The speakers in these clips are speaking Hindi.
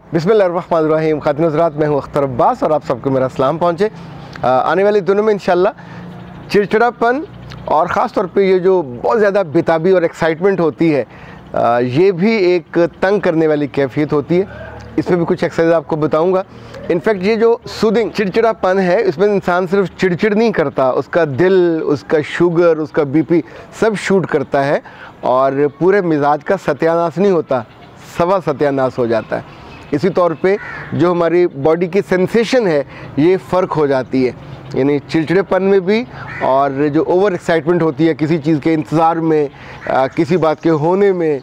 बिस्मिल्लाहिर्रहमानिर्रहीम। ख़ातिन हज़रात, मैं हूँ अख्तर अब्बास और आप सबको मेरा सलाम पहुँचे। आने वाले दिनों में इंशाल्लाह चिड़चिड़ापन और ख़ास तौर पे ये जो बहुत ज़्यादा बेताबी और एक्साइटमेंट होती है, ये भी एक तंग करने वाली कैफियत होती है। इसमें भी कुछ एक्सरसाइज आपको बताऊंगा। इनफैक्ट ये जो सूदिंग चिड़चिड़ापन है, इसमें इंसान सिर्फ चिड़चिड़ नहीं करता, उसका दिल, उसका शुगर, उसका बीपी सब शूट करता है और पूरे मिजाज का सत्यानाश नहीं होता, सवा सत्यानाश हो जाता है। इसी तौर पे जो हमारी बॉडी की सेंसेशन है ये फ़र्क हो जाती है, यानी चिड़चिड़ेपन में भी और जो ओवर एक्साइटमेंट होती है किसी चीज़ के इंतज़ार में, किसी बात के होने में,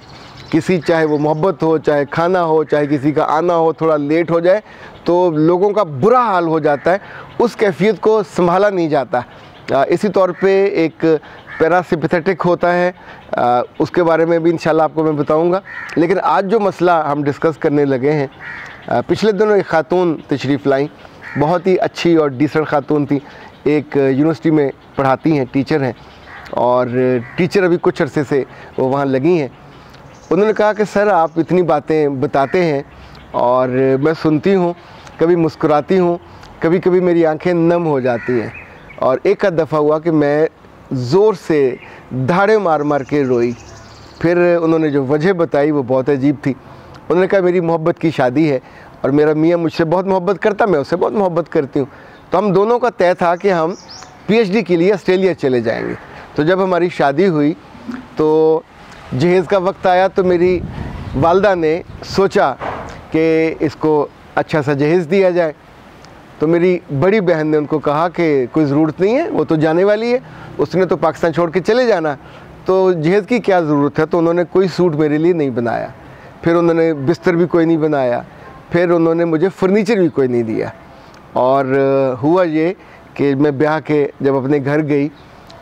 किसी चाहे वो मोहब्बत हो, चाहे खाना हो, चाहे किसी का आना हो, थोड़ा लेट हो जाए तो लोगों का बुरा हाल हो जाता है, उस कैफियत को संभाला नहीं जाता। इसी तौर पे एक पैरासिम्पैथेटिक होता है, उसके बारे में भी इंशाल्लाह आपको मैं बताऊंगा। लेकिन आज जो मसला हम डिस्कस करने लगे हैं, पिछले दिनों एक ख़ातून तशरीफ़ लाई, बहुत ही अच्छी और डिसेंट ख़ातून थी, एक यूनिवर्सिटी में पढ़ाती हैं, टीचर हैं और टीचर अभी कुछ अरसे से वो वहाँ लगी हैं। उन्होंने कहा कि सर आप इतनी बातें बताते हैं और मैं सुनती हूँ, कभी मुस्कुराती हूँ, कभी कभी मेरी आंखें नम हो जाती हैं। और एक आध दफ़ा हुआ कि मैं ज़ोर से धाड़े मार मार के रोई। फिर उन्होंने जो वजह बताई वो बहुत अजीब थी। उन्होंने कहा मेरी मोहब्बत की शादी है और मेरा मियाँ मुझसे बहुत मोहब्बत करता, मैं उससे बहुत मोहब्बत करती हूँ, तो हम दोनों का तय था कि हम PhD के लिए ऑस्ट्रेलिया चले जाएंगे। तो जब हमारी शादी हुई तो जहेज़ का वक्त आया तो मेरी वालदा ने सोचा कि इसको अच्छा सा जहेज़ दिया जाए। तो मेरी बड़ी बहन ने उनको कहा कि कोई ज़रूरत नहीं है, वो तो जाने वाली है, उसने तो पाकिस्तान छोड़ के चले जाना, तो जहेज़ की क्या ज़रूरत है। तो उन्होंने कोई सूट मेरे लिए नहीं बनाया, फिर उन्होंने बिस्तर भी कोई नहीं बनाया, फिर उन्होंने मुझे फर्नीचर भी कोई नहीं दिया। और हुआ ये कि मैं ब्याह के जब अपने घर गई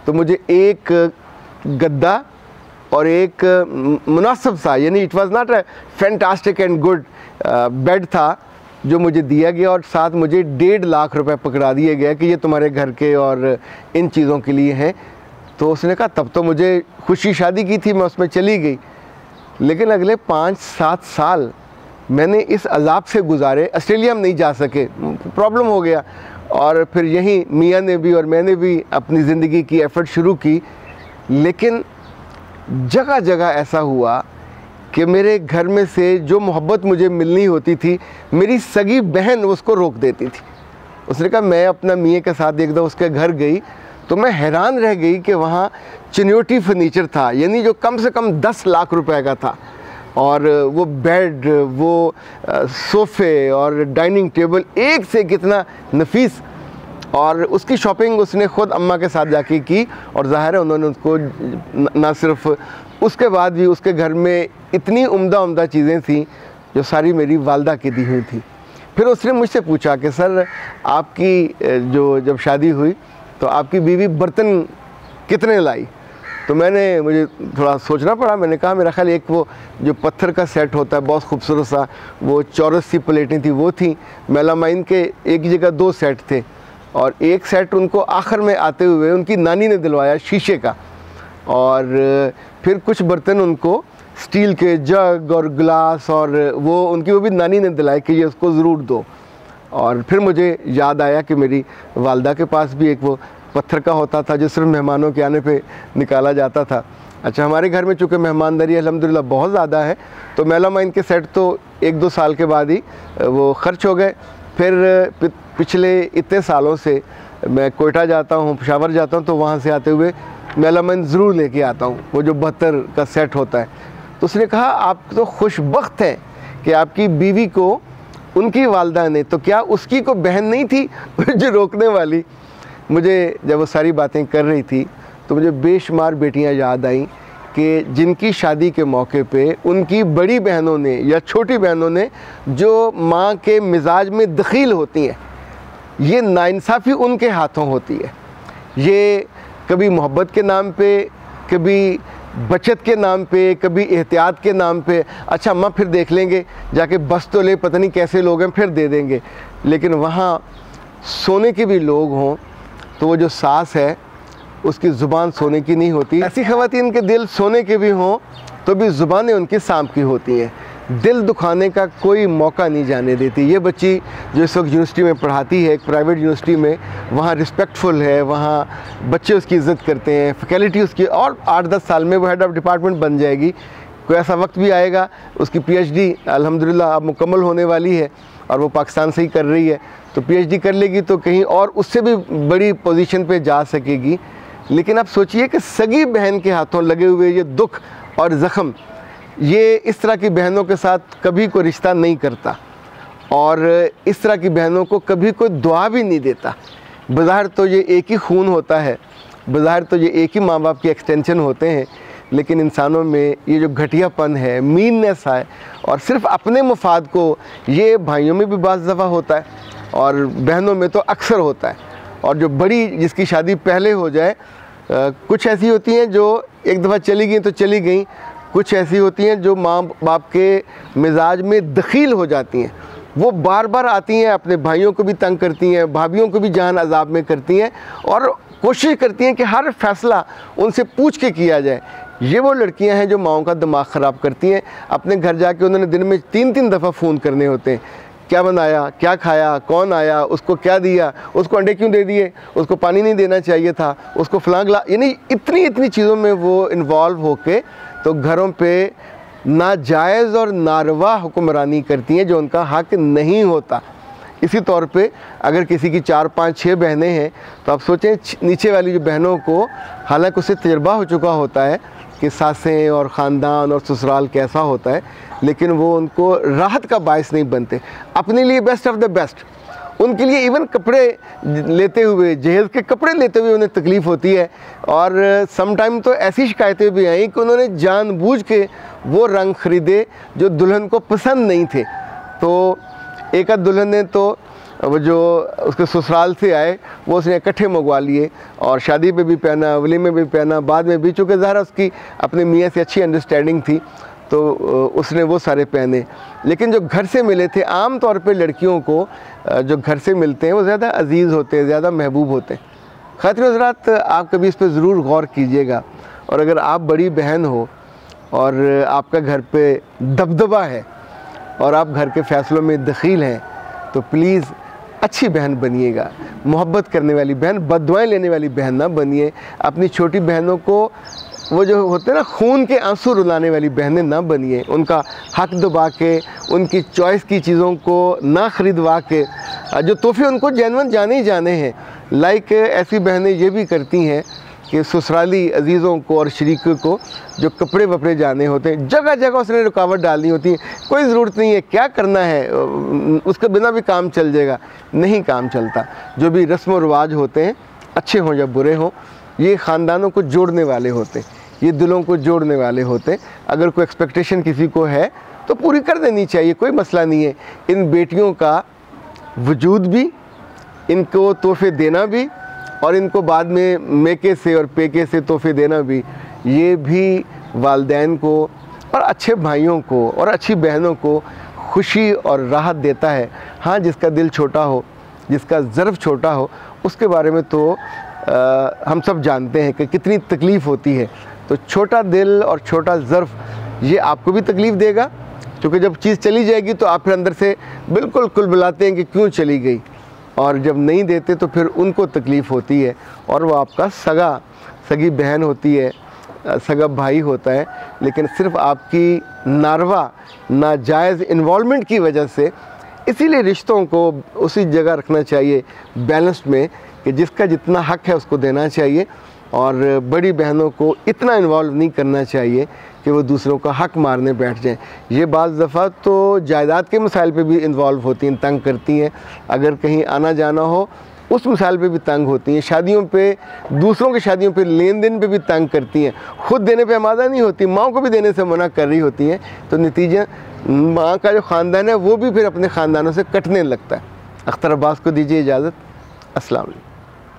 तो मुझे एक गद्दा और एक मुनासिब सा, यानी it was not a fantastic and good bed था जो मुझे दिया गया, और साथ मुझे 1.5 लाख रुपए पकड़ा दिए गया कि ये तुम्हारे घर के और इन चीज़ों के लिए हैं। तो उसने कहा तब तो मुझे खुशी शादी की थी, मैं उसमें चली गई। लेकिन अगले 5-7 साल मैंने इस अजाब से गुजारे, ऑस्ट्रेलिया में नहीं जा सके, प्रॉब्लम हो गया। और फिर यहीं मियाँ ने भी और मैंने भी अपनी ज़िंदगी की एफ़र्ट शुरू की। लेकिन जगह जगह ऐसा हुआ कि मेरे घर में से जो मोहब्बत मुझे मिलनी होती थी, मेरी सगी बहन उसको रोक देती थी। उसने कहा, मैं अपना मियाँ के साथ एक दफ़ा उसके घर गई तो मैं हैरान रह गई कि वहाँ चिन्योटी फर्नीचर था, यानी जो कम से कम 10 लाख रुपए का था, और वो बेड, वो सोफ़े और डाइनिंग टेबल एक से कितना नफीस। और उसकी शॉपिंग उसने ख़ुद अम्मा के साथ जाके की, और ज़ाहिर है उन्होंने उसको ना सिर्फ उसके बाद भी उसके घर में इतनी उम्दा चीज़ें थीं जो सारी मेरी वालदा की दी हुई थी। फिर उसने मुझसे पूछा कि सर आपकी जब शादी हुई तो आपकी बीवी बर्तन कितने लाई। तो मुझे थोड़ा सोचना पड़ा। मैंने कहा मेरा ख्याल एक वो जो पत्थर का सेट होता है बहुत खूबसूरत सा, वो चौरस सी प्लेटें थी, वो थी। मेलामाइन के एक जगह 2 सेट थे और एक सेट उनको आखिर में आते हुए उनकी नानी ने दिलवाया शीशे का, और फिर कुछ बर्तन उनको स्टील के जग और गिलास, और वो भी नानी ने दिलाए कि ये उसको ज़रूर दो। और फिर मुझे याद आया कि मेरी वालदा के पास भी एक वो पत्थर का होता था जो सिर्फ मेहमानों के आने पे निकाला जाता था। अच्छा, हमारे घर में चूँकि मेहमानदारी अल्हम्दुलिल्लाह बहुत ज़्यादा है, तो मेलामाइन के सेट तो 1-2 साल के बाद ही वो ख़र्च हो गए। फिर पिछले इतने सालों से मैं कोयटा जाता हूँ, पेशावर जाता हूँ, तो वहाँ से आते हुए मेलामाइन ज़रूर लेके आता हूँ, वो जो 72 का सेट होता है। तो उसने कहा आप तो खुशबख्त हैं कि आपकी बीवी को उनकी वालदा ने, तो क्या उसकी को बहन नहीं थी जो रोकने वाली। मुझे जब वो सारी बातें कर रही थी तो मुझे बेशुमार बेटियां याद आईं कि जिनकी शादी के मौके पे उनकी बड़ी बहनों ने या छोटी बहनों ने जो माँ के मिजाज में दखील होती हैं, ये नाइंसाफ़ी उनके हाथों होती है। ये कभी मोहब्बत के नाम पे, कभी बचत के नाम पे, कभी एहतियात के नाम पे, अच्छा अम्मा फिर देख लेंगे जाके, बस तो ले, पता नहीं कैसे लोग हैं, फिर दे देंगे। लेकिन वहाँ सोने के भी लोग हों तो वो जो सास है उसकी ज़ुबान सोने की नहीं होती। ऐसी ख़वातीन के दिल सोने के भी हों तो भी ज़ुबानें उनकी सांप की होती हैं। दिल दुखाने का कोई मौका नहीं जाने देती। ये बच्ची जो इस वक्त यूनिवर्सिटी में पढ़ाती है, एक प्राइवेट यूनिवर्सिटी में, वहाँ रिस्पेक्टफुल है, वहाँ बच्चे उसकी इज़्ज़त करते हैं, फैकल्टी उसकी, और 8-10 साल में वो हेड ऑफ़ डिपार्टमेंट बन जाएगी। कोई ऐसा वक्त भी आएगा, उसकी PhD अल्हम्दुलिल्लाह अब मुकम्मल होने वाली है और वो पाकिस्तान से ही कर रही है, तो PhD कर लेगी तो कहीं और उससे भी बड़ी पोजीशन पे जा सकेगी। लेकिन आप सोचिए कि सगी बहन के हाथों लगे हुए ये दुख और ज़ख्म, ये इस तरह की बहनों के साथ कभी कोई रिश्ता नहीं करता और इस तरह की बहनों को कभी कोई दुआ भी नहीं देता। बज़ाहिर तो ये एक ही खून होता है, बज़ाहिर तो ये एक ही माँ बाप की एक्सटेंशन होते हैं, लेकिन इंसानों में ये जो घटियापन है, मीननेस है, और सिर्फ़ अपने मुफाद को, ये भाइयों में भी बाज़ दफ़ा होता है और बहनों में तो अक्सर होता है। और जो बड़ी जिसकी शादी पहले हो जाए, कुछ ऐसी होती हैं जो एक दफ़ा चली गई तो चली गई, कुछ ऐसी होती हैं जो माँ बाप के मिजाज में दखील हो जाती हैं, वो बार बार आती हैं, अपने भाइयों को भी तंग करती हैं, भाभियों को भी जान अजाब में करती हैं और कोशिश करती हैं कि हर फैसला उनसे पूछ के किया जाए। ये वो लड़कियां हैं जो माओं का दिमाग ख़राब करती हैं। अपने घर जाके उन्होंने दिन में 3-3 दफ़ा फ़ोन करने होते हैं, क्या बनाया, क्या खाया, कौन आया, उसको क्या दिया, उसको अंडे क्यों दे दिए, उसको पानी नहीं देना चाहिए था, उसको फलां गिला, यानी इतनी चीज़ों में वो इन्वॉल्व होके तो घरों पे नाजायज़ और नारवा हुक्मरानी करती हैं जो उनका हक़ नहीं होता। इसी तौर पे अगर किसी की 4-5-6 बहनें हैं तो आप सोचें नीचे वाली जो बहनों को, हालांकि उससे तजर्बा हो चुका होता है कि सासें और ख़ानदान और ससुराल कैसा होता है, लेकिन वो उनको राहत का बायस नहीं बनते। अपने लिए बेस्ट ऑफ द बेस्ट, उनके लिए इवन कपड़े लेते हुए, जहेज़ के कपड़े लेते हुए उन्हें तकलीफ़ होती है। और सम टाइम तो ऐसी शिकायतें भी आई कि उन्होंने जानबूझ के वो रंग ख़रीदे जो दुल्हन को पसंद नहीं थे। तो एक आध दुल्हन ने तो वो जो उसके ससुराल से आए वो उसने इकट्ठे मंगवा लिए और शादी पे भी पहना, वलीमे में भी पहना, बाद में भी, चूँकि ज़ाहिर उसकी अपने मियाँ से अच्छी अंडरस्टैंडिंग थी तो उसने वो सारे पहने। लेकिन जो घर से मिले थे, आम तौर पे लड़कियों को जो घर से मिलते हैं वो ज़्यादा अजीज़ होते हैं, ज़्यादा महबूब होते हैं। ख़ातिन हज़रात, आप कभी इस पर ज़रूर गौर कीजिएगा। और अगर आप बड़ी बहन हो और आपका घर पे दबदबा है और आप घर के फ़ैसलों में दखील हैं, तो प्लीज़ अच्छी बहन बनिएगा, मोहब्बत करने वाली बहन, बद्दुआएं लेने वाली बहन ना बनिए। अपनी छोटी बहनों को वो जो होते हैं ना खून के आंसू रुलाने वाली बहनें ना बनिए, उनका हक दबा के, उनकी चॉइस की चीज़ों को ना ख़रीदवा के, जो तोहफे उनको जेन्युइन जाने ही जाने हैं। लाइक ऐसी बहनें ये भी करती हैं कि ससुराली अजीज़ों को और शरीकों को जो कपड़े वपड़े जाने होते हैं, जगह जगह उसने रुकावट डालनी होती है। कोई ज़रूरत नहीं है, क्या करना है, उसके बिना भी काम चल जाएगा। नहीं काम चलता। जो भी रस्म व रिवाज होते हैं, अच्छे हों या बुरे हों, ये ख़ानदानों को जोड़ने वाले होते हैं, ये दिलों को जोड़ने वाले होते हैं। अगर कोई एक्सपेक्टेशन किसी को है तो पूरी कर देनी चाहिए, कोई मसला नहीं है। इन बेटियों का वजूद भी, इनको तोहफे देना भी और इनको बाद में मेके से और पेके से तोहफे देना भी, ये भी वालिदैन को और अच्छे भाइयों को और अच्छी बहनों को खुशी और राहत देता है। हाँ, जिसका दिल छोटा हो, जिसका ज़र्फ़ छोटा हो, उसके बारे में तो हम सब जानते हैं कि कितनी तकलीफ़ होती है। तो छोटा दिल और छोटा ज़र्फ़ ये आपको भी तकलीफ़ देगा, क्योंकि जब चीज़ चली जाएगी तो आप फिर अंदर से बिल्कुल कुलबुलाते हैं कि क्यों चली गई, और जब नहीं देते तो फिर उनको तकलीफ़ होती है और वो आपका सगी बहन होती है, सगा भाई होता है। लेकिन सिर्फ़ आपकी नारवा नाजायज़ इन्वॉल्वमेंट की वजह से, इसीलिए रिश्तों को उसी जगह रखना चाहिए बैलेंस्ड में कि जिसका जितना हक़ है उसको देना चाहिए, और बड़ी बहनों को इतना इन्वॉल्व नहीं करना चाहिए कि वो दूसरों का हक़ मारने बैठ जाएं। ये बाज़ दफ़ा तो जायदाद के मसाइल पे भी इन्वॉल्व होती हैं, तंग करती हैं। अगर कहीं आना जाना हो उस मिसाइल पे भी तंग होती हैं। शादियों पे, दूसरों की शादियों पे, लेन देन पे भी तंग करती हैं। ख़ुद देने पे आमादा नहीं होती, माँ को भी देने से मना कर रही होती हैं। तो नतीजा माँ का जो ख़ानदान है वो भी फिर अपने ख़ानदानों से कटने लगता है। अख्तर अब्बास को दीजिए इजाज़त। अस्सलाम वालेकुम।